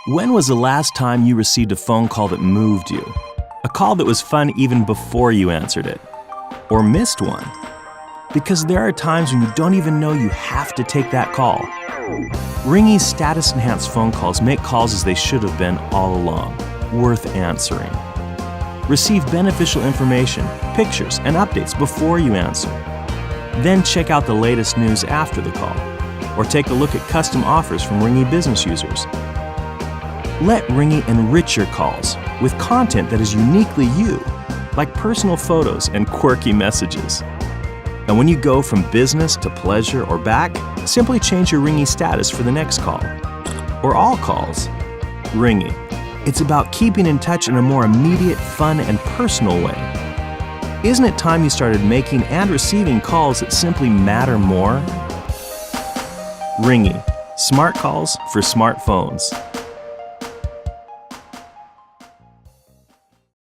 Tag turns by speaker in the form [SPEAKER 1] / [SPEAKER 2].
[SPEAKER 1] When was the last time you received a phone call that moved you? A call that was fun even before you answered it? Or missed one? Because there are times when you don't even know you have to take that call. Ringy's status-enhanced phone calls make calls as they should have been all along, worth answering. Receive beneficial information, pictures, and updates before you answer. Then check out the latest news after the call, or take a look at custom offers from Ringy business users. Let Ringy enrich your calls with content that is uniquely you, like personal photos and quirky messages. And when you go from business to pleasure or back, simply change your Ringy status for the next call, or all calls. Ringy. It's about keeping in touch in a more immediate, fun, and personal way. Isn't it time you started making and receiving calls that simply matter more? Ringy. Smart calls for smartphones.